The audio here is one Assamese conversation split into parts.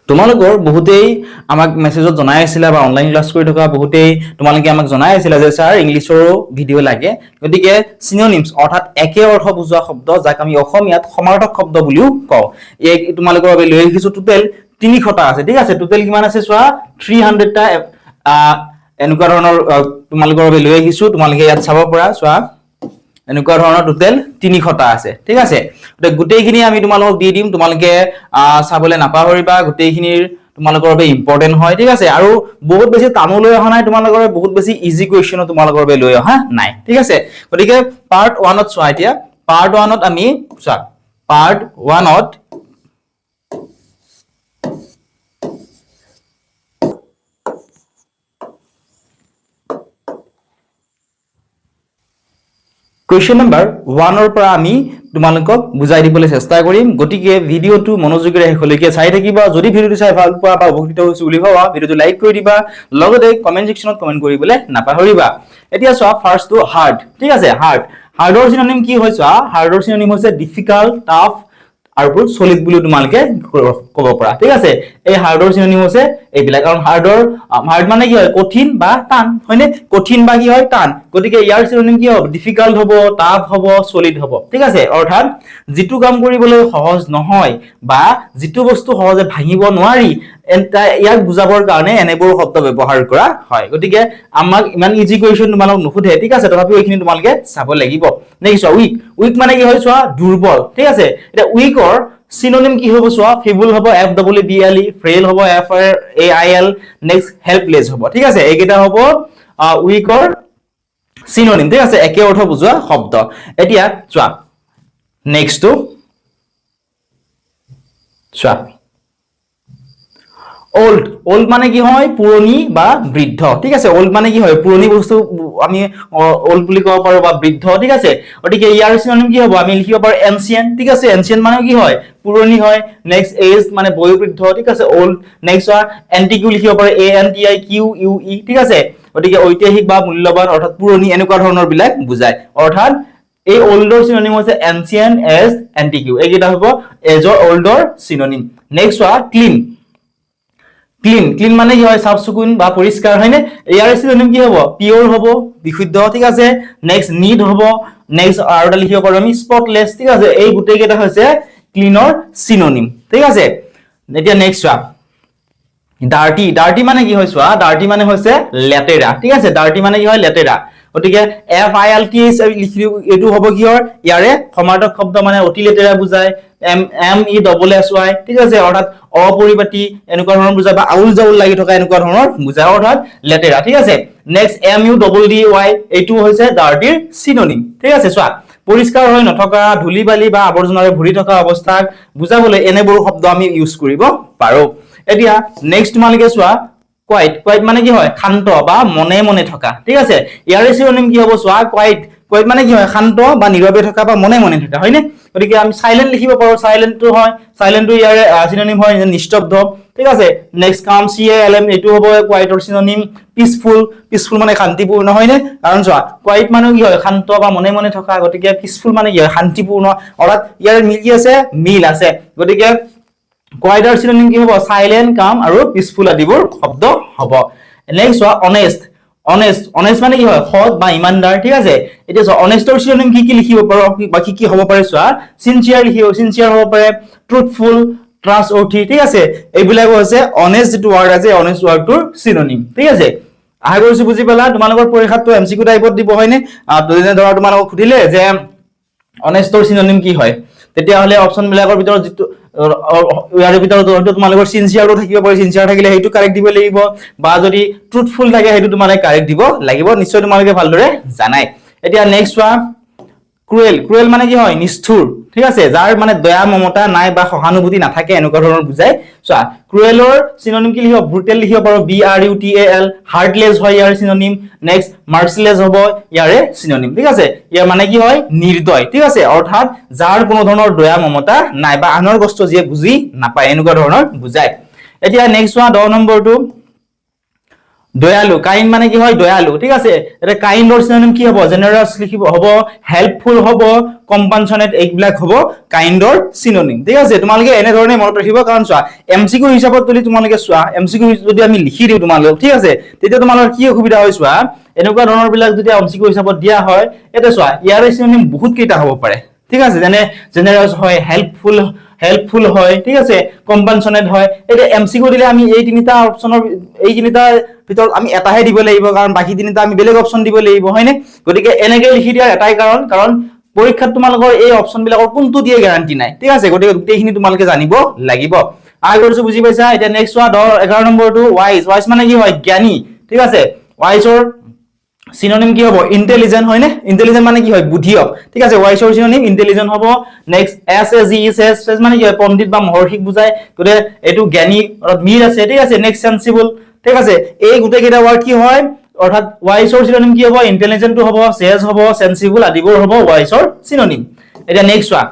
তোমালোকৰ বহুতেই আমাক মেছেজত জনাই আছিল বা অনলাইন ক্লাস কৰি থকা বহুতেই তোমালোকে আমাক জনাই আছিল যে স্যাৰ ইংলিছৰো ভিডিও লাগে গতিকে সিনোনিমস অৰ্থাৎ একে অৰ্থ বুজোৱা শব্দ যাক আমি অসমীয়াত সমাৰ্থক শব্দ বুলিও কওঁ এই তোমালোকৰ বাবে লৈ আহিছো টোটেল 300টা আছে ঠিক আছে টোটেল কিমান আছে চোৱা 300টা এনেকুৱা ধৰণৰ তোমালোকৰ বাবে লৈ আহিছো তোমালোকে ইয়াত চাব পৰা চোৱা এনেকুৱা ধৰণৰ টোটেল 300টা আছে ঠিক আছে গোটেইখিনি আমি তোমালোকক দি দিম তোমালোকে চাবলে নাপাহৰিবা গোটেইখিনিৰ তোমালোকৰ বাবে ইম্পৰ্টেন্ট হয় ঠিক আছে আৰু বহুত বেছি টানো লৈ অহা নাই তোমালোকৰ বহুত বেছি ইজি কোৱেশ্চন তোমালোকৰ বাবে লৈ অহা নাই ঠিক আছে গতিকে পাৰ্ট 1 ত চোৱা এতিয়া পাৰ্ট 1 ত আমি চোৱা পাৰ্ট 1 ত Question number 1 ৰ পৰা আমি তোমালোকক বুজাই দিবলৈ চেষ্টা কৰিম গতিকে ভিডিওটো মনোযোগেৰে শেষলৈকে চাই থাকিবা যদি ভিডিওটো চাই ভাল পোৱা বা উপকৃত হৈছো বুলি ভাবা ভিডিওটো লাইক কৰি দিবা লগতে কমেন্ট সেকশনত কমেন্ট কৰিবলৈ নাপাহৰিবা এতিয়া চোৱা ফাৰ্স্ট টু হাৰ্ড ঠিক আছে হাৰ্ডৰ সিনোনিম কি হয় চোৱা হাৰ্ডৰ সিনোনিম হৈছে ডিফিকাল্ট টাফ আৰু সলিড বুলি তোমালোকে ক'ব পৰা ঠিক আছে এই হাৰ্ডৰ সিনোনিম হৈছে এইবিলাক কাৰণ হাৰ্ড মানে কি হয় কঠিন বা টান হয়নে কঠিন বা কি হয় টান গতিকে ইয়াৰ সিনোনিম কি হ'ব ডিফিকাল্ট হ'ব টাফ হ'ব সলিড হ'ব ঠিক আছে অৰ্থাৎ যিটো কাম কৰিবলৈ সহজ নহয় বা যিটো বস্তু সহজে ভাঙিব নোৱাৰি ইয়াক বুজাবৰ কাৰণে এনেবোৰ শব্দ ব্যৱহাৰ কৰা হয় গতিকে আমাক ইমান ইজি কোৱেশ্চন তোমালোক নুখুধে ঠিক আছে তথাপিও এইখিনি তোমালোকে চাব লাগিব নেক্সট উইক মানে কি হয় চোৱা দুৰ্বল ঠিক আছে এটা উইকৰ সিনোনিম কি হ'ব চোৱা ফেবল হ'ব এফ ডবল বি এল ই ফ্ৰেইল হ'ব F A I L next helpless হ'ব ঠিক আছে এইকেইটা হ'ব উইকৰ সিনোনিম ঠিক আছে একে অৰ্থ বুজোৱা শব্দ এতিয়া চোৱা নেক্সট টু চোৱা ওল্ড মানে কি হয় পুৰণি বা বৃদ্ধ ঠিক আছে ওল্ড মানে কি হয় পুৰণি বস্তু আমি ওল্ড বুলি ক'ব পাৰো বা বৃদ্ধ ঠিক আছে গতিকে ইয়াৰ সিনোনিম কি হ'ব আমি লিখিব পাৰো এনশিয়েন্ট ঠিক আছে এনশিয়েন্ট মানে কি হয় পুৰণি হয় নেক্সট এজ মানে বয়োবৃদ্ধ ঠিক আছে ওল্ড নেক্সট এন্টিকিউ লিখিব পাৰো A N T I Q U E ঠিক আছে গতিকে ঐতিহাসিক বা মূল্যবান অৰ্থাৎ পুৰণি এনেকুৱা ধৰণৰ বিলাক বুজায় অৰ্থাৎ এই ওল্ডৰ সিনোনিম হৈছে এনশিয়েন্ট এজ এন্টিকিউ এইকেইটা হ'ব এজৰ ওল্ডৰ সিনোনিম নেক্সট ক্লিন ক্লিন মানে কি হয় সাফ সুকুন বা পরিষ্কার হয়নে ইয়াৰ সিনোনিম কি হ'ব পিওর হ'ব বিশুদ্ধ ঠিক আছে নেক্সট নিট হ'ব নেক্সট আরটা লিখিব পাৰো আমি স্পটলেস ঠিক আছে এই গুটেই কেইটা হৈছে ক্লিনৰ সিনোনিম ঠিক আছে এতিয়া নেক্সট ডাৰ্টি মানে কি হয় চোৱা ডাৰ্টি মানে হৈছে লেতেৰা ঠিক আছে ডাৰ্টি মানে কি হয় লেতেৰা গতিকে F I L T S লিখিও এটো হ'ব কিহৰ ইয়াৰে সমাৰ্থক শব্দ মানে অতি লেতেৰা বুজায় M E double S Y ঠিক আছে অৰ্থাৎ অপৰিপাটি এনেকুৱা ধৰণৰ বুজায় বা আউল জাউল লাগি থকা এনেকুৱা ধৰণৰ বুজায় অৰ্থাৎ লেতেৰা ঠিক আছে next M U double D Y এটো হৈছে ডাৰ্টিৰ সিনোনিম ঠিক আছে চোৱা পৰিষ্কাৰ হৈ নথকা ধুলি বালি বা আৱৰ্জনাৰে ভৰি থকা অৱস্থাক বুজাবলৈ এনেবোৰ শব্দ আমি ইউজ কৰিব পাৰো এতিয়া নেক্সট তোমালোকে চোৱা কোৱাইট মানে কি হয় শান্ত বা মনে মনে থকা ঠিক আছে ইয়াৰ সিনোনিম কি হ'ব চোৱা কোৱাইট মানে কি হয় শান্ত বা নীৰৱে থকা বা মনে মনে থকা হয়নে গতিকে আমি সাইলেন্ট লিখিব পাৰো সাইলেন্টটো ইয়াৰ সিনোনিম হয় নিস্তব্ধ ঠিক আছে নেক্সট কাম সি এ এল এম এটো হ'ব কোৱাইটৰ সিনোনিম পিসফুল মানে শান্তিপূৰ্ণ হয়নে কাৰণ চোৱা কোৱাইট মানে কি হয় শান্ত বা মনে মনে থকা গতিকে পিসফুল মানে কি হয় শান্তিপূৰ্ণ অৰ্থাৎ ইয়াৰ মিল আছে গতিকে কোৱাইটৰ সিনোনিম কি হ'ব সাইলেন্ট কাম আৰু পিসফুল আদিবোৰ শব্দ হ'ব নেক্সট অনেষ্ট মানে কি হয় সৎ বা ইমানদাৰ ঠিক আছে এতিয়া চোৱা অনেষ্টৰ সিনোনিম কি লিখিব পাৰো বা কি হ'ব পাৰে চোৱা সিনচিয়াৰ হ'ব পাৰে ট্ৰুথফুল ট্ৰাষ্টৱৰ্থি ঠিক আছে এইবিলাক হৈছে অনেষ্ট যেটো ওয়াৰ্ড আছে অনেষ্ট ওয়াৰ্ডটোৰ সিনোনিম ঠিক আছে আশা কৰিছো বুজি পালা তোমালোকৰ পৰীক্ষাটো এমসিকিউ টাইপত দিব হয়নে যেনে ধৰা তোমালোকক সুধিলে যে অনেষ্টৰ সিনোনিম কি হয় তেতিয়া হলে অপচন বিলাকৰ ভিতৰত যেটো ইয়াৰ ভিতৰত তোমালোকৰ সিনচিয়াৰটো থাকিব পাৰে সিনচিয়াৰ থাকিলে হেতু কাৰেক্ট দিব লাগিব বা যদি ট্ৰুথফুল থাকে হেতু তোমালোকে কাৰেক্ট দিব লাগিব নিশ্চয় তোমালোকে ভালদৰে জানাই এতিয়া নেক্সট ক্ৰুয়েল মানে কি হয় নিষ্ঠুৰ ঠিক আছে যাৰ মানে দয়া মমতা নাই বা সহানুভূতি নাথাকে এনেকুৱা ধৰণৰ বুজায় চোৱা ক্ৰুয়েলৰ সিনোনিম কি লিখিব ব্ৰুটেল লিখিব পাৰো বি আৰ ইউ টি এ এল হাৰ্টলেস হয় ইয়াৰ সিনোনিম নেক্সট মাৰ্সিলেস হ'ব ইয়াৰে সিনোনিম ঠিক আছে ইয়াৰ মানে কি হয় নিৰ্দয় ঠিক আছে অৰ্থাৎ যাৰ কোনো ধৰণৰ দয়া মমতা নাই বা আনৰ কষ্ট যিয়ে বুজি নাপায় এনেকুৱা ধৰণৰ বুজায় এতিয়া নেক্সট 10 নম্বৰটো দয়ালু কাইন্ড মানে কি হয় দয়ালু ঠিক আছে এটা কাইন্ডৰ সিনোনিম কি হ'ব জেনাৰাস লিখিব হ'ব হেল্পফুল হ'ব কম্পানচনেট এইবিলাক হ'ব কাইন্ডৰ সিনোনিম ঠিক আছে তোমালোকে এনে ধৰণে মনত ৰাখিব কাৰণ চোৱা এমসিকিউ হিচাপত যদি তোমালোকে চোৱা এমসিকিউ যদি আমি লিখি দিও তোমালোক ঠিক আছে তেতিয়া তোমালোকৰ কি অসুবিধা হয় চোৱা এনেকুৱা ধৰণৰ বিলাক যদি এমসিকিউ হিচাপত দিয়া হয় এটা চোৱা ইয়াৰ সিনোনিম বহুত কেইটা হ'ব পাৰে ঠিক আছে যেনে জেনাৰেল হয় হেল্পফুল হয় ঠিক আছে কম্পানচনেট হয় এটা এমসিকিউ দিলে আমি এই তিনিটা অপচনৰ এই তিনিটা ভিতৰত আমি এটাহে দিব লাগিব কাৰণ বাকি তিনিটা আমি বেলেগ অপচন দিব লাগিব হয়নে গতিকে এনেকৈ লিখি দিয়াৰ এটাই কাৰণ পৰীক্ষাত তোমালোকৰ এই অপচন বিলাকৰ কোনটো দিয়ে গ্যাৰান্টি নাই ঠিক আছে গতিকে গোটেইখিনি তোমালোকে জানিব লাগিব আই কৰিছো বুজি পাইছা এটা নেক্সট চোৱা 11 নম্বৰটো ওয়াইজ মানে কি হয় জ্ঞানী ঠিক আছে ওয়াইজৰ সিনোনিম কি হ'ব ইন্টেলিজেন্ট হয় নে ইন্টেলিজেন্ট মানে কি হয় বুদ্ধিয়ক ঠিক আছে ওয়াইজৰ সিনোনিম ইন্টেলিজেন্ট হ'ব নেক্সট এস এজ ই এস মানে কি হয় পণ্ডিত বা মহৰ্ষিক বুজায় গতিকে এটো জ্ঞানী অৰ্থাৎ মিৰ আছে ঠিক আছে নেক্সট সেন্সিবল ঠিক আছে এই গোটেই কেইটা ওয়াৰ্ড কি হয় অৰ্থাৎ ওয়াইজৰ সিনোনিম কি হ'ব ইন্টেলিজেন্ট হ'ব সেজ হ'ব সেন্সিবল আদিবোৰ হ'ব ওয়াইজৰ সিনোনিম এটা নেক্সট চোৱা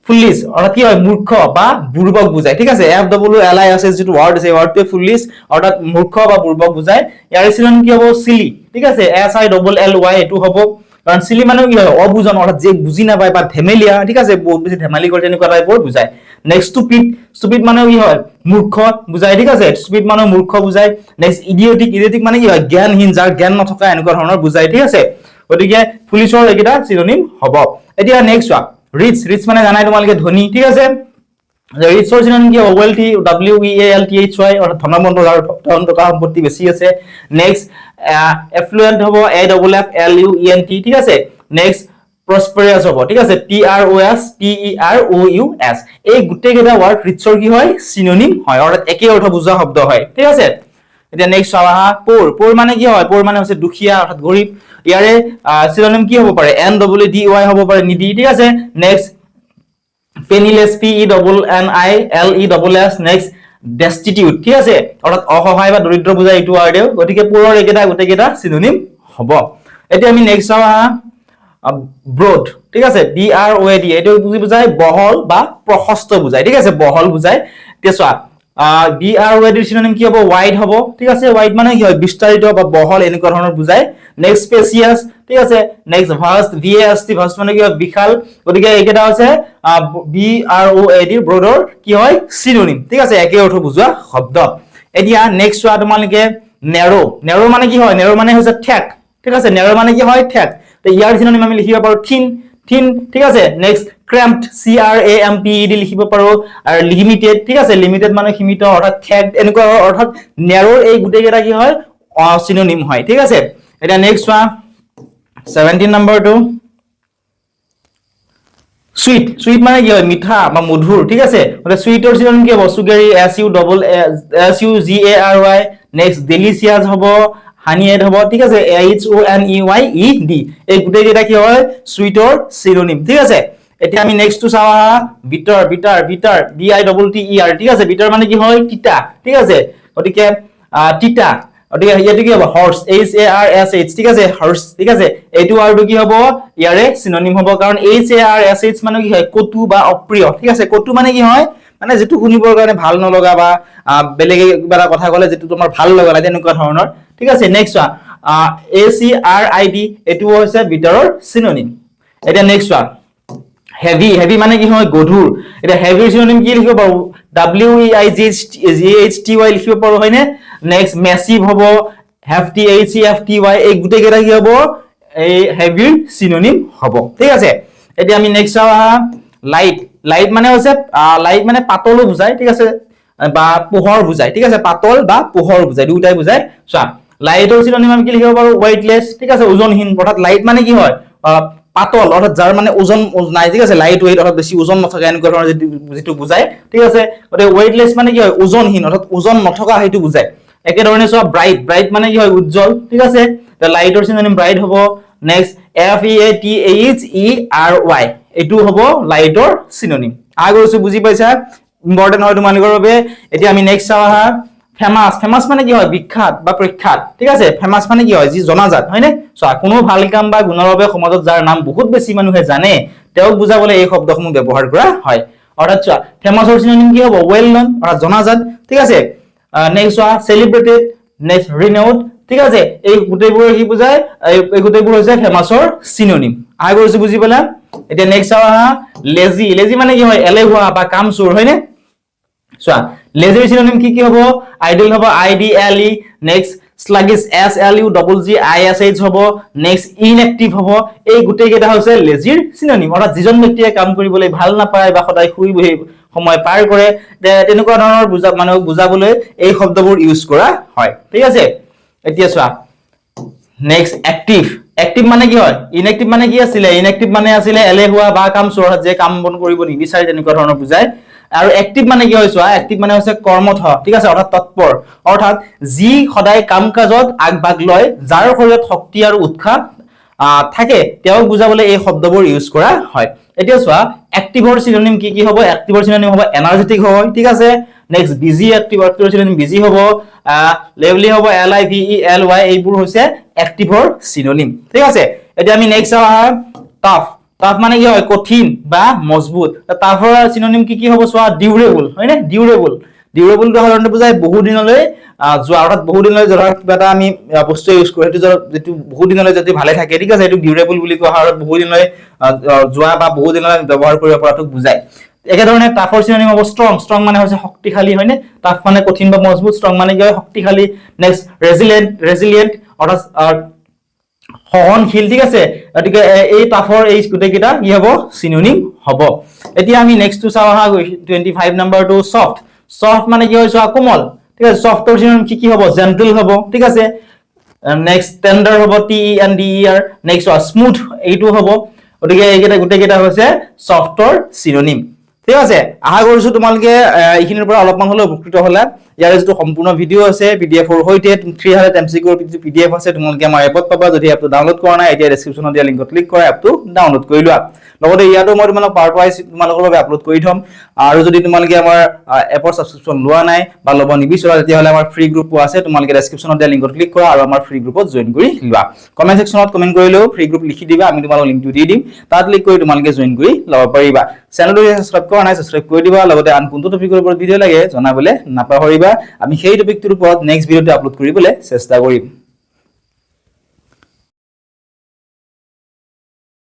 ফুলিশ অর্থাৎ কি হয় মূর্খ বা বুর্বক বুঝায় ঠিক আছে এফ ডব্লিউ এল আই আছে যেটো ওয়ার্ড আছে ওয়ার্ডটো ফুলিশ অর্থাৎ মূর্খ বা বুর্বক বুঝায় ইয়াৰ সিনোনিম কি হ'ব সিলি ঠিক আছে এস আই ডবল এল ওয়াই এটো হ'ব কাৰণ সিলি মানে কি হয় অবুজন অর্থাৎ যে বুজি না পায় বা ধেমেলিয়া ঠিক আছে বহুত বেছি ধেমালি কৰে তেনেকুৱা টাইপৰ বুঝায় নেক্সট স্টুপিড মানে কি হয় মূৰ্খ বুঝায় ঠিক আছে স্টুপিড মানে মূৰ্খ বুঝায় নেক্সট ইডিয়টিক মানে কি হয় জ্ঞানহীন যাৰ জ্ঞান নথকা এনেকুৱা ধৰণৰ বুঝায় ঠিক আছে গতিকে পুলিশৰ এইকেইটা সিনোনিম হ'ব এতিয়া নেক্সট চোৱা ৰিচ মানে জানাই তোমালোকে ধনী ঠিক আছে ৰিচৰ সিনোনিম কি হ'ব ওয়েলথি ডব্লিউ ই এ এল টি এইচ ওয়াই অৰ্থাৎ ধনৱান যাৰ ধন টকা সম্পত্তি বেছি আছে নেক্সট এফ্লুয়েন্ট হ'ব A double F L U E N T ঠিক আছে নেক্সট প্ৰসপেৰাছ হ'ব ঠিক আছে P R O S P E R O U S এই গোটেই কেইটা ওয়াৰ্ড ৰিচৰ কি হয় সিনোনিম হয় অৰ্থাৎ একে অৰ্থ বুজোৱা শব্দ হয় ঠিক আছে এতিয়া নেক্সট চাওয়া পোৰ মানে কি হয় পোৰ মানে হৈছে দুখীয়া অৰ্থাৎ গৰীব ইয়াৰে সিনোনিম কি হ'ব পাৰে এন ডব্লিউ ডি ওয়াই হ'ব পাৰে নিডি ঠিক আছে next penniless P E double N I L E double S next destitute ঠিক আছে অৰ্থাৎ অসহায় বা দৰিদ্ৰ বুজায় এইটো ওয়াৰ্ডেও গতিকে পোৰৰ এইকেইটা গোটেইকেইটা সিনোনিম হ'ব এতিয়া আমি নেক্সট চাওয়া ব্ৰড ঠিক আছে B R O A D এইটো বুজি বুজায় বহল বা প্ৰশস্ত বুজায় ঠিক আছে বহল বুজায় এতিয়া চোৱা বি আৰ অ এ ডিৰ সিনোনিম কি হ'ব ওয়াইড হ'ব ঠিক আছে ওয়াইড মানে কি হয় বিস্তাৰিত বা বহল এনেকুৱা ধৰণৰ বুজায় নেক্সট স্পেচিয়াস ঠিক আছে next vast V A S T vast মানে কি হয় বিশাল গতিকে এইকেইটা আছে বি আৰ অ এ ডিৰ ব্ৰডৰ কি হয় সিনোনিম ঠিক আছে একে অৰ্থ বুজোৱা শব্দ এতিয়া নেক্সট চোৱা তোমালোকে নেৰো মানে কি হয় নেৰো মানে হৈছে ঠেক ঠিক আছে নেৰো মানে কি হয় ঠেক তে ইয়াৰ সিনোনিম আমি লিখিব পাৰো থিন ঠিক আছে next cramped C R A M P E D লিখিব পাৰো আৰু লিমিটেড ঠিক আছে লিমিটেড মানে সীমিত অৰ্থাৎ ঠেক এনেকুৱা অৰ্থাৎ নেৰোৰ এই গোটেই কেইটা কি হয় সিনোনিম হয় ঠিক আছে এটা নেক্সট চোৱা 17 নম্বৰটো সুইট মানে কি হয় মিঠা বা মধুৰ ঠিক আছে মানে সুইটৰ সিনোনিম কি হ'ব sugary S U G A R Y next delicious হ'ব হানিয়েড হ'ব ঠিক আছে H O N E Y E D এই গোটেই কেইটা কি হয় সুইটৰ সিনোনিম ঠিক আছে এতিয়া আমি নেক্সট টু চাওয়া বিটাৰ বি আই ডবল টি ই আৰ ঠিক আছে বিটাৰ মানে কি হয় তিতা ঠিক আছে গতিকে তিতা গতিকে ইয়াতে কি হ'ব horse H A R S H ঠিক আছে হৰ্স ঠিক আছে এইটো ওয়াৰ্ডটো কি হ'ব ইয়াৰে সিনোনিম হ'ব কাৰণ H A R S H মানে কি হয় কটু বা অপ্ৰিয় ঠিক আছে কটু মানে কি হয় মানে যেটো শুনিবৰ কাৰণে ভাল নলগা বা বেলেগে কিবা কথা ক'লে যেটো তোমাৰ ভাল লগা নাই তেনেকুৱা ধৰণৰ ঠিক আছে নেক্সট চোৱা এ চি আৰ আই ডি এটো হৈছে বিটাৰৰ সিনোনিম এটা নেক্সট চোৱা হেভি মানে কি হয় গধুৰ এটা হেভিৰ সিনোনিম কি লিখিব পাৰো W E I G H T Y লিখিব পাৰো হয়নে নেক্সট মেসিভ হ'ব hefty H E F T Y এই গোটেই কেইটা কি হ'ব এই হেভিৰ সিনোনিম হ'ব ঠিক আছে এতিয়া আমি নেক্সট চাওয়া লাইট মানে হৈছে লাইট মানে পাতল বুজায় ঠিক আছে বা পোহৰ বুজায় ঠিক আছে পাতল বা পোহৰ বুজায় দুটাই বুজায় চোৱা লাইটৰ সিনোনিম আমি কি লিখিব পাৰো ওয়েটলেস ঠিক আছে ওজনহীন অৰ্থাৎ লাইট মানে কি হয় পাতল অৰ্থাৎ যাৰ মানে ওজন নাই ঠিক আছে লাইট ওয়েট অৰ্থাৎ বেছি ওজন নথকা এনেকুৱা ধৰণৰ যেটো বুজায় ঠিক আছে গতিকে ওয়েটলেস মানে কি হয় ওজনহীন অৰ্থাৎ ওজন নথকা হেতু বুজায় একে ধৰণে চোৱা ব্ৰাইট মানে কি হয় উজ্জ্বল ঠিক আছে তে লাইটৰ সিনোনিম ব্ৰাইট হ'ব next F E A T H E R Y এটো হ'ব লাইটৰ সিনোনিম আগৰছো বুজি পাইছা ইম্পৰ্টেন্ট হয় তোমালোকৰ বাবে এতিয়া আমি নেক্সট চাওয়া ফেমাস মানে কি হয় বিখ্যাত বা প্ৰখ্যাত ঠিক আছে ফেমাস মানে কি হয় যি জনাজাত হয়নে চোৱা কোনো ভাল কাম বা গুণৰ বাবে সমাজত যাৰ নাম বহুত বেছি মানুহে জানে তেওঁক বুজাবলৈ এই শব্দসমূহ ব্যৱহাৰ কৰা হয় অৰ্থাৎ চোৱা ফেমাসৰ সিনোনিম কি হ'ব ওয়েল নন অৰ্থাৎ জনাজাত ঠিক আছে নেক্সট চোৱা সেলিব্ৰেটেড নেক্সট ৰিনাউড ঠিক আছে এই গোটেইবোৰ কি বুজায় এই গোটেইবোৰ হৈছে ফেমাসৰ সিনোনিম আশা কৰিছো বুজি পালা এতিয়া নেক্সট চাও আহা লেজি লেজি মানে কি হয় এলেহুৱা বা কামচোৰ হয় নে চোৱা লেজিৰ সিনোনিম কি হ'ব আইডল হ'ব আই D L E next sluggish s l u double g i s h হ'ব নেক্সট ইনএক্টিভ হ'ব এই গুটেই কেইটা হৈছে লেজিৰ সিনোনিম অৰ্থাৎ যিজন ব্যক্তিয়ে কাম কৰিবলৈ ভাল নাপায় বা সদায় শুই বহি সময় পাৰ কৰে তেনেকুৱা ধৰণৰ বুজাবলৈ এই শব্দবোৰ ইউজ কৰা হয় ঠিক আছে এতিয়া চোৱা নেক্সট অ্যাক্টিভ অ্যাক্টিভ মানে কি হয় ইনএক্টিভ মানে কি আছিল ইনএক্টিভ মানে আছিল এলেহুৱা বা কামচোৰ যে কাম বন কৰিব নিবিচাৰে তেনেকুৱা ধৰণৰ বুজায় আৰু অ্যাক্টিভ মানে কি হয় চোৱা অ্যাক্টিভ মানে হৈছে কৰ্মঠ ঠিক আছে অৰ্থাৎ তৎপৰ অৰ্থাৎ যি সদায় কাম-কাজত আগভাগ লয় যাৰ শৰীৰত শক্তি আৰু উৎসাহ থাকে তেওঁ বুজাবলৈ এই শব্দবোৰ ইউজ কৰা হয় এতিয়া চোৱা অ্যাক্টিভৰ সিনোনিম কি হ'ব অ্যাক্টিভৰ সিনোনিম হ'ব এনাৰ্জেটিক হ'ব ঠিক আছে নেক্সট বিজি অ্যাক্টিভৰ সিনোনিম বিজি হ'ব লেভলি হ'ব L I V E L Y এইবোৰ হৈছে অ্যাক্টিভৰ সিনোনিম ঠিক আছে এতিয়া আমি নেক্সট চাও টাফ টাফ মানে কি হয় কঠিন বা মজবুত টাফৰ সিনোনিম কি হ'ব চোৱা ডিউৰেবল হয় নে ডিউৰেবল ডিউৰেবল টো সাধাৰণতে বুজায় বহু দিনলৈ যোৱা অৰ্থাৎ বহু দিনলৈ ধৰা কিবা এটা আমি বস্তু ইউজ কৰো সেইটো যেটো বহু দিনলৈ যদি ভালে থাকে ঠিক আছে এইটো ডিউৰেবল বুলি কোৱা হয় বহু দিনলৈ যোৱা বা বহু দিনলৈ ব্যৱহাৰ কৰিব পৰাটোক বুজায় একে ধৰণে টাফৰ সিনোনিম হ'ব ষ্ট্ৰং ষ্ট্ৰং মানে হৈছে শক্তিশালী হয় নে টাফ মানে কঠিন বা মজবুত ষ্ট্ৰং মানে কি হয় শক্তিশালী নেক্সট ৰেজিলিয়েন্ট অৰ্থাৎ সহনশীল ঠিক আছে গতিকে এই টাফৰ এই গুটেই কেইটা কি হ'ব সিনোনিম হ'ব এতিয়া আমি নেক্সট টু চাও আহা 25 নম্বৰটো সফট সফট মানে কি হয় চোৱা কোমল ঠিক আছে সফটৰ সিনোনিম কি হ'ব জেন্টল হ'ব ঠিক আছে নেক্সট টেন্ডাৰ হ'ব T E N D E R next smooth এইটো হ'ব গতিকে এইকেইটা গুটেই কেইটা হৈছে সফটৰ সিনোনিম ঠিক আছে আশা কৰিছো তোমালোকে এইখিনিৰ পৰা অলপমান হলেও উপকৃত হ'লা ইয়াৰে যেটো সম্পূৰ্ণ ভিডিও আছে পিডিএফ ৰ সৈতে 300 এমসিকিউ ৰ পিডিএফ আছে তোমালোকে আমাৰ এপত পাবা যদি এপটো ডাউনলোড কৰা নাই এতিয়া ডেসক্ৰিপচনত দিয়া লিংকত ক্লিক কৰা এপটো ডাউনলোড কৰি লোৱা লগতে ইয়াতো মই তোমালোক পাৰ্ট ওয়াইজ তোমালোকৰ বাবে আপলোড কৰি থম আৰু যদি তোমালোকে আমাৰ এপৰ সাবস্ক্ৰিপচন লোৱা নাই বা ল'ব নিবিচাৰা তেতিয়াহলে আমাৰ ফ্ৰী গ্ৰুপ আছে তোমালোকে ডেসক্ৰিপচনত দিয়া লিংকত ক্লিক কৰা আৰু আমাৰ ফ্ৰী গ্ৰুপত জয়েন কৰি লোৱা কমেন্ট সেকশনত কমেন্ট কৰিলেও ফ্ৰী গ্ৰুপ লিখি দিবা আমি তোমালোকক লিংকটো দি দিম তাত ক্লিক কৰি তোমালোকে জয়েন কৰি ল'ব পাৰিবা চেনেলটো সাবস্ক্ৰাইব কৰা নাই সাবস্ক্ৰাইব কৰি দিবা লগতে আন কোনটো টপিকৰ ওপৰত ভিডিও লাগে জনাবলে নাপাহৰিবা আমি সেই টপিকটোৰ ওপৰত নেক্সট ভিডিওতে আপলোড কৰিবলৈ চেষ্টা কৰিম